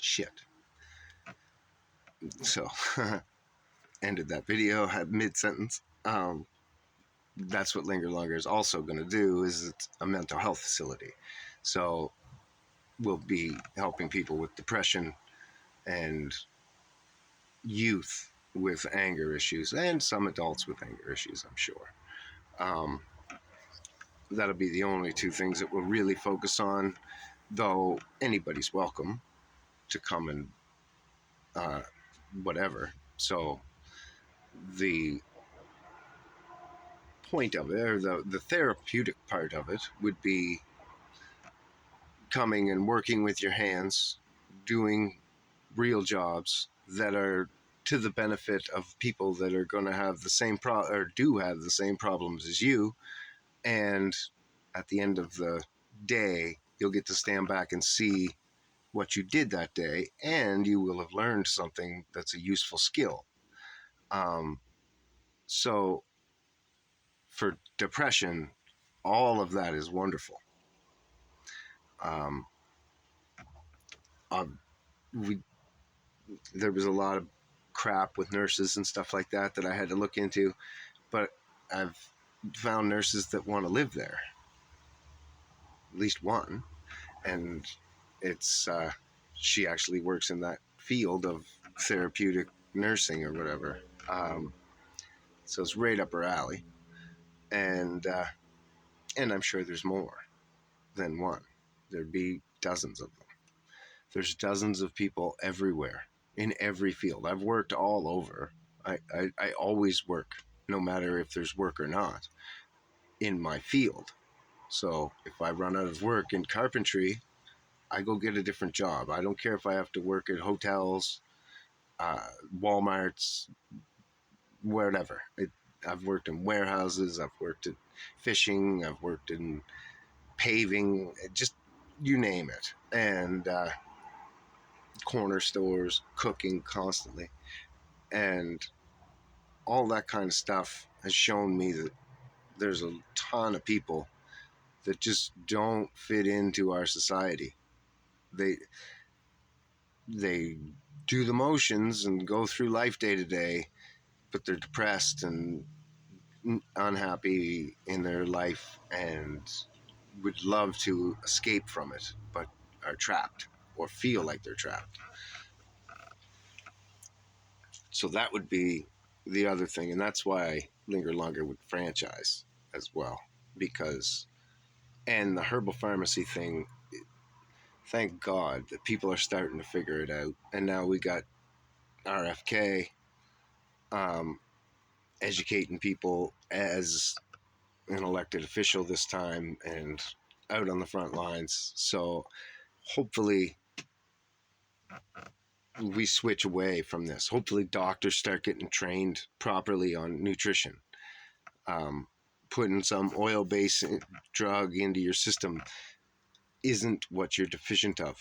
shit. So, ended that video mid-sentence. That's what Linger Longer is also going to do, is it's a mental health facility. So we'll be helping people with depression and youth with anger issues, and some adults with anger issues, I'm sure. That'll be the only two things that we'll really focus on, though anybody's welcome to come and whatever. So the point of it, or the therapeutic part of it, would be coming and working with your hands, doing real jobs that are to the benefit of people that are going to have the same or do have the same problems as you. And at the end of the day, you'll get to stand back and see what you did that day, and you will have learned something that's a useful skill. So for depression, all of that is wonderful. There was a lot of crap with nurses and stuff like that I had to look into, but I've found nurses that want to live there, at least one, and it's she actually works in that field of therapeutic nursing or whatever. So it's right up her alley, and I'm sure there's more than one. There'd be dozens of them. There's dozens of people everywhere in every field. I've worked all over. I always work, no matter if there's work or not, in my field. So if I run out of work in carpentry, I go get a different job. I don't care if I have to work at hotels, Walmarts, wherever. I've worked in warehouses, I've worked at fishing, I've worked in paving, just you name it. And corner stores, cooking constantly. And all that kind of stuff has shown me that there's a ton of people that just don't fit into our society. They do the motions and go through life day to day, but they're depressed and unhappy in their life and would love to escape from it, but are trapped or feel like they're trapped. So that would be the other thing, and that's why Linger Longer would franchise as well, because, and the herbal pharmacy thing, thank God that people are starting to figure it out. And now we got RFK educating people as an elected official this time and out on the front lines. So hopefully we switch away from this. Hopefully doctors start getting trained properly on nutrition. Putting some oil-based drug into your system isn't what you're deficient of.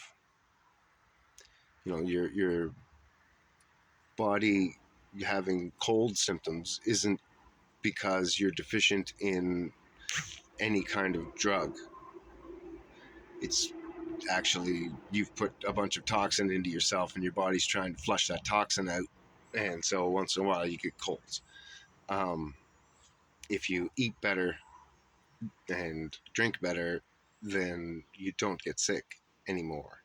You know, your body having cold symptoms isn't because you're deficient in any kind of drug. It's actually you've put a bunch of toxin into yourself and your body's trying to flush that toxin out, and so once in a while you get colds. If you eat better and drink better, then you don't get sick anymore,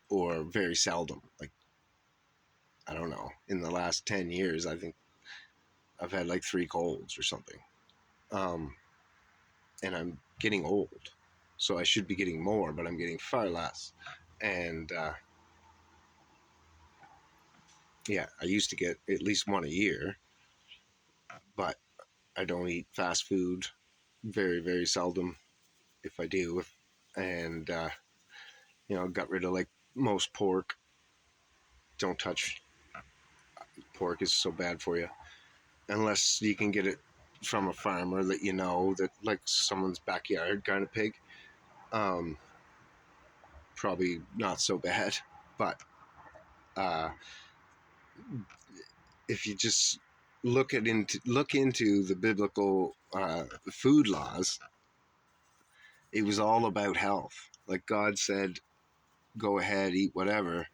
or very seldom. Like, I don't know, in the last 10 years I think I've had like 3 colds or something. And I'm getting old, so I should be getting more, but I'm getting far less. And yeah, I used to get at least one a year, but I don't eat fast food, very, very seldom, if I do. And, got rid of like most pork. Don't touch pork, is so bad for you. Unless you can get it from a farmer that you know, that like someone's backyard kind of pig. Probably not so bad, but if you just look into the biblical food laws, it was all about health. Like God said, go ahead, eat whatever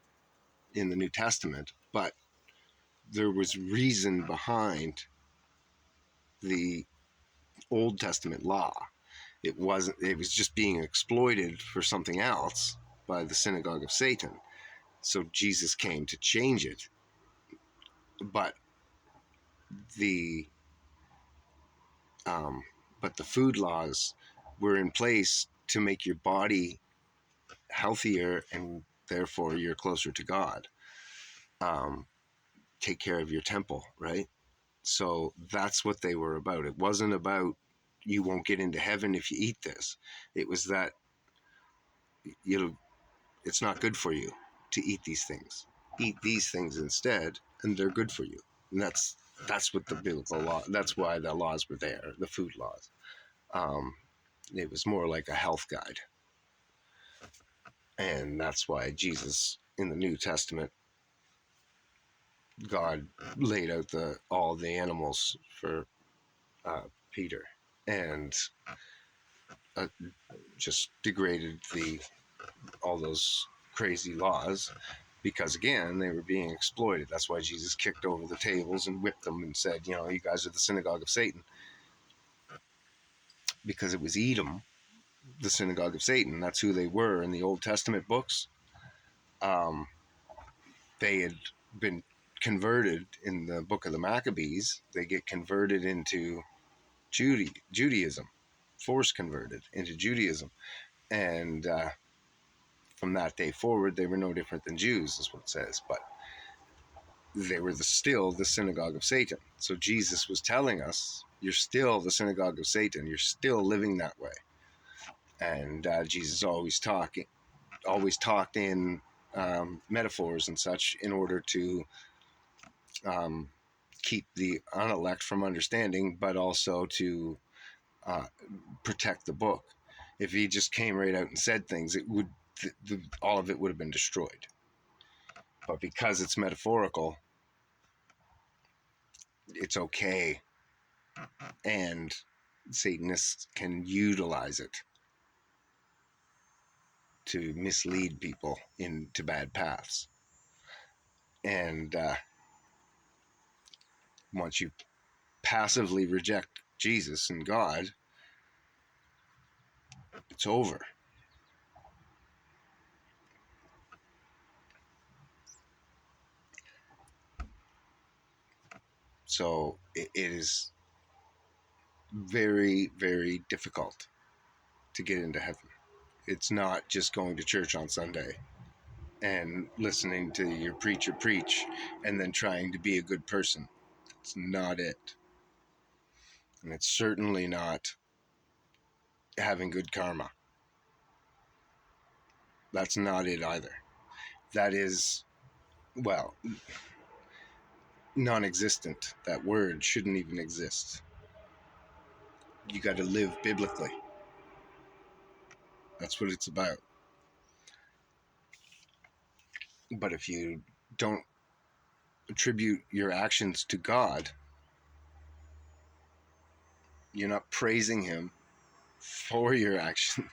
in the New Testament, but there was reason behind the Old Testament law. It wasn't, it was just being exploited for something else by the synagogue of Satan. So Jesus came to change it. But the um, but the food laws were in place to make your body healthier, and therefore you're closer to God. Um, take care of your temple, right? So that's what they were about. It wasn't about you won't get into heaven if you eat this. It was that you know it's not good for you to eat these things. Eat these things instead, and they're good for you. And that's what the biblical law. That's why the laws were there, the food laws. Um, it was more like a health guide, and that's why Jesus in the New Testament, God laid out all the animals for Peter, and uh, just degraded the all those crazy laws because again they were being exploited. That's why Jesus kicked over the tables and whipped them and said, you guys are the synagogue of Satan, because it was Edom, the synagogue of Satan. That's who they were in the Old Testament books. Um, they had been converted in the book of the Maccabees. They get converted into Judaism, force converted into Judaism, and from that day forward, they were no different than Jews, is what it says. But they were still the synagogue of Satan. So Jesus was telling us, you're still the synagogue of Satan. You're still living that way. And Jesus always talked in metaphors and such in order to um, keep the unelect from understanding, but also to uh, protect the book. If he just came right out and said things, it would all of it would have been destroyed. But because it's metaphorical, it's okay, and Satanists can utilize it to mislead people into bad paths. And once you passively reject Jesus and God, it's over. So it is very, very difficult to get into heaven. It's not just going to church on Sunday and listening to your preacher preach and then trying to be a good person. It's not it. And it's certainly not having good karma. That's not it either. That is, well, non-existent. That word shouldn't even exist. You got to live biblically. That's what it's about. But if you don't attribute your actions to God, you're not praising him for your action,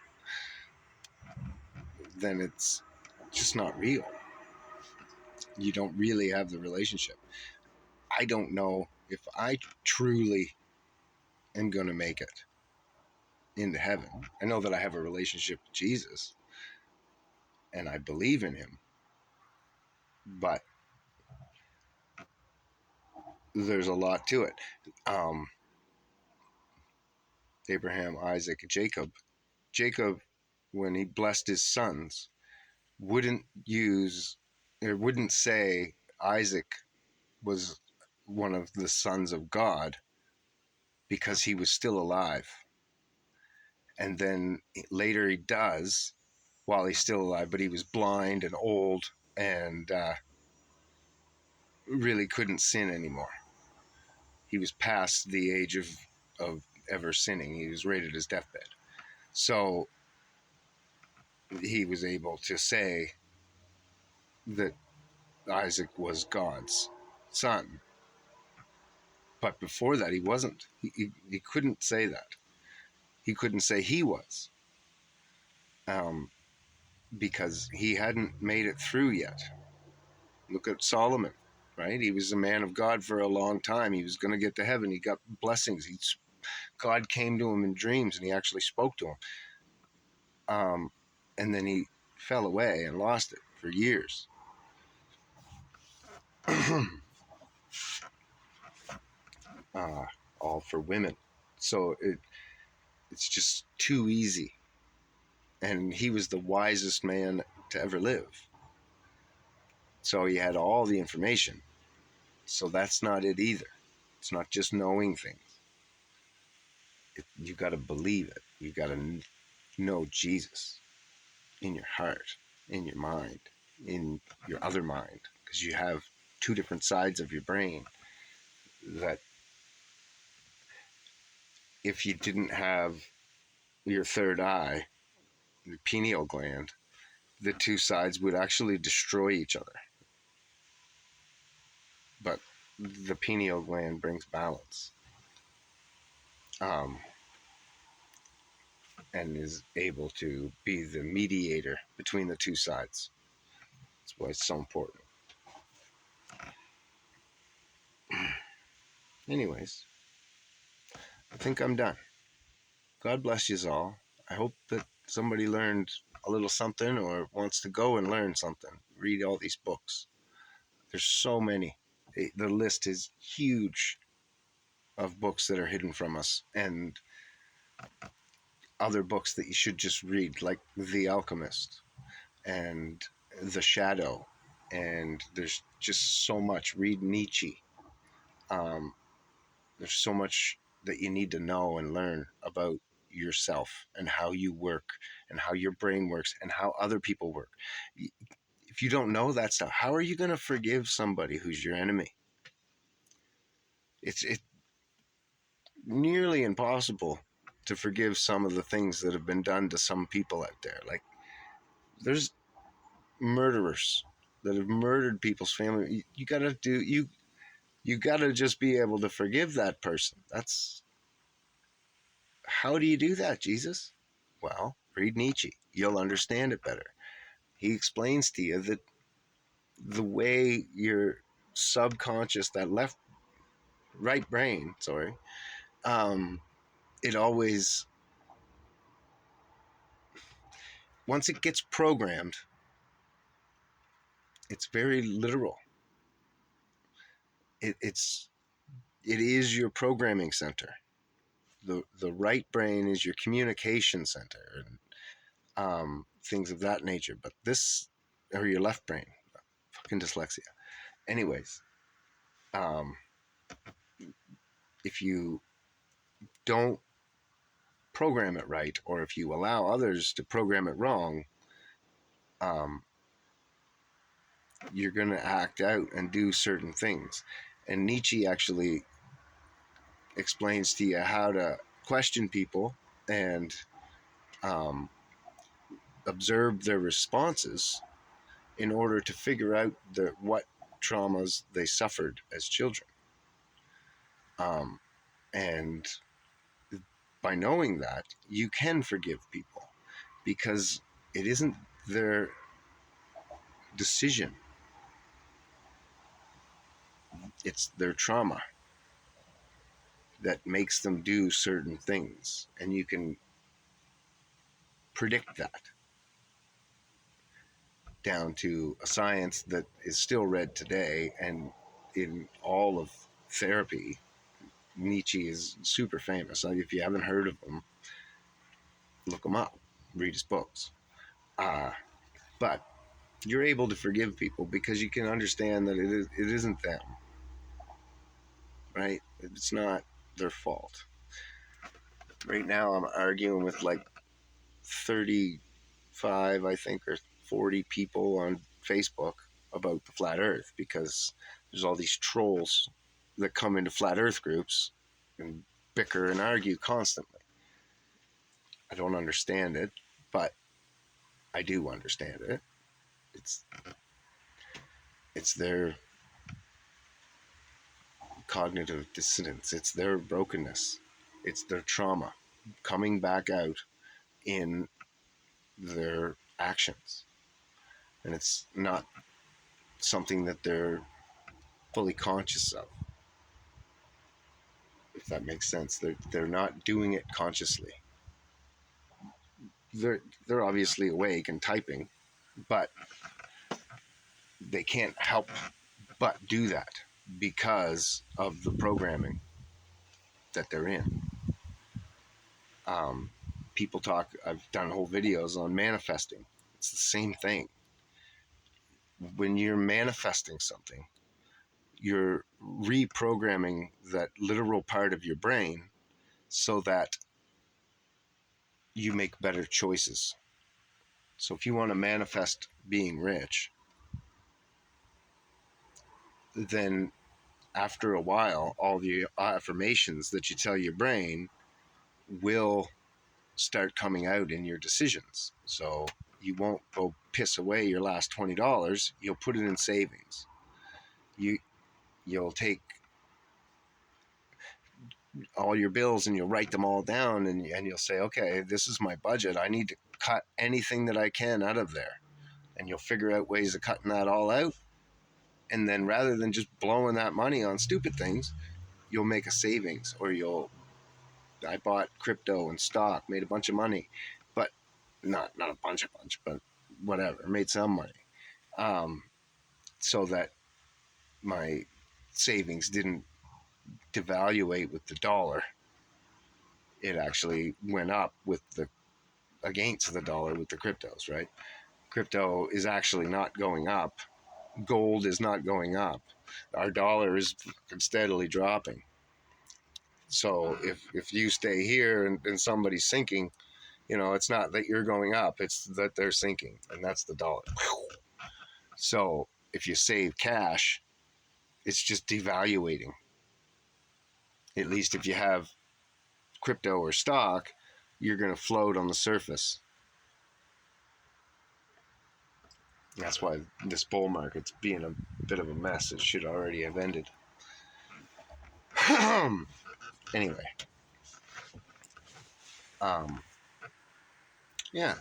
then it's just not real. You don't really have the relationship. I don't know if I truly am going to make it into heaven. I know that I have a relationship with Jesus and I believe in him, but there's a lot to it. Abraham, Isaac, Jacob, when he blessed his sons, wouldn't say Isaac was one of the sons of God because he was still alive. And then later he does while he's still alive, but he was blind and old and really couldn't sin anymore. He was past the age of ever sinning. He was right at his deathbed. So he was able to say that Isaac was God's son. But before that, he wasn't. He couldn't say that. He couldn't say he was. because he hadn't made it through yet. Look at Solomon, right? He was a man of God for a long time. He was going to get to heaven. He got blessings. God came to him in dreams, and he actually spoke to him. And then he fell away and lost it for years. All for women. So it's just too easy. And he was the wisest man to ever live. So he had all the information. So that's not it either. It's not just knowing things. You got to believe it. You got to know Jesus in your heart, in your mind, in your other mind, because you have two different sides of your brain that if you didn't have your third eye, the pineal gland, the two sides would actually destroy each other. But the pineal gland brings balance, and is able to be the mediator between the two sides. That's why it's so important. Anyways, I think I'm done. God bless you all. I hope that somebody learned a little something or wants to go and learn something. Read all these books. There's so many. The list is huge of books that are hidden from us, and other books that you should just read, like The Alchemist and The Shadow. And there's just so much. Read Nietzsche. There's so much that you need to know and learn about yourself and how you work and how your brain works and how other people work. If you don't know that stuff, how are you going to forgive somebody who's your enemy? It's nearly impossible to forgive some of the things that have been done to some people out there. Like, there's murderers that have murdered people's family. You gotta just be able to forgive that person. That's how do you do that, Jesus? Well, read Nietzsche. You'll understand it better. He explains to you that the way your subconscious, that right brain, um, it always, once it gets programmed, it's very literal. It is your programming center. The right brain is your communication center and things of that nature. But this, or your left brain, fucking dyslexia. Anyways, um, if you don't program it right, or if you allow others to program it wrong, um, you're going to act out and do certain things. And Nietzsche actually explains to you how to question people and um, observe their responses in order to figure out what traumas they suffered as children. And by knowing that, you can forgive people because it isn't their decision, it's their trauma that makes them do certain things. And you can predict that down to a science that is still read today. And in all of therapy, Nietzsche is super famous. If you haven't heard of him, look him up, read his books. But you're able to forgive people because you can understand that it isn't them, right? It's not their fault. Right now, I'm arguing with like 35, I think, or 40 people on Facebook about the flat Earth because there's all these trolls that come into flat Earth groups and bicker and argue constantly. I don't understand it, but I do understand it. It's their cognitive dissonance. It's their brokenness. It's their trauma coming back out in their actions, and it's not something that they're fully conscious of, if that makes sense. They're not doing it consciously. They're obviously awake and typing, but they can't help but do that because of the programming that they're in. Um, People talk, I've done whole videos on manifesting. It's the same thing. When you're manifesting something, you're reprogramming that literal part of your brain so that you make better choices. So if you want to manifest being rich, then after a while, all the affirmations that you tell your brain will start coming out in your decisions. So you won't go piss away your last $20. You'll put it in savings. You'll take all your bills and you'll write them all down, and you'll say, okay, this is my budget. I need to cut anything that I can out of there. And you'll figure out ways of cutting that all out. And then rather than just blowing that money on stupid things, you'll make a savings, or I bought crypto and stock, made a bunch of money, but not a bunch, but whatever, made some money. So that my savings didn't devaluate with the dollar. It actually went up against the dollar with the cryptos, right? Crypto is actually not going up. Gold is not going up. Our dollar is steadily dropping. So if you stay here and somebody's sinking, it's not that you're going up, it's that they're sinking, and that's the dollar. So if you save cash, it's just devaluating. At least if you have crypto or stock, you're going to float on the surface. That's why this bull market's being a bit of a mess. It should already have ended. Anyway, yeah.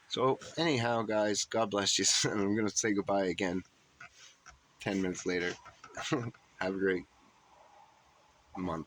So anyhow, guys, God bless you. I'm going to say goodbye again 10 minutes later. Have a great month.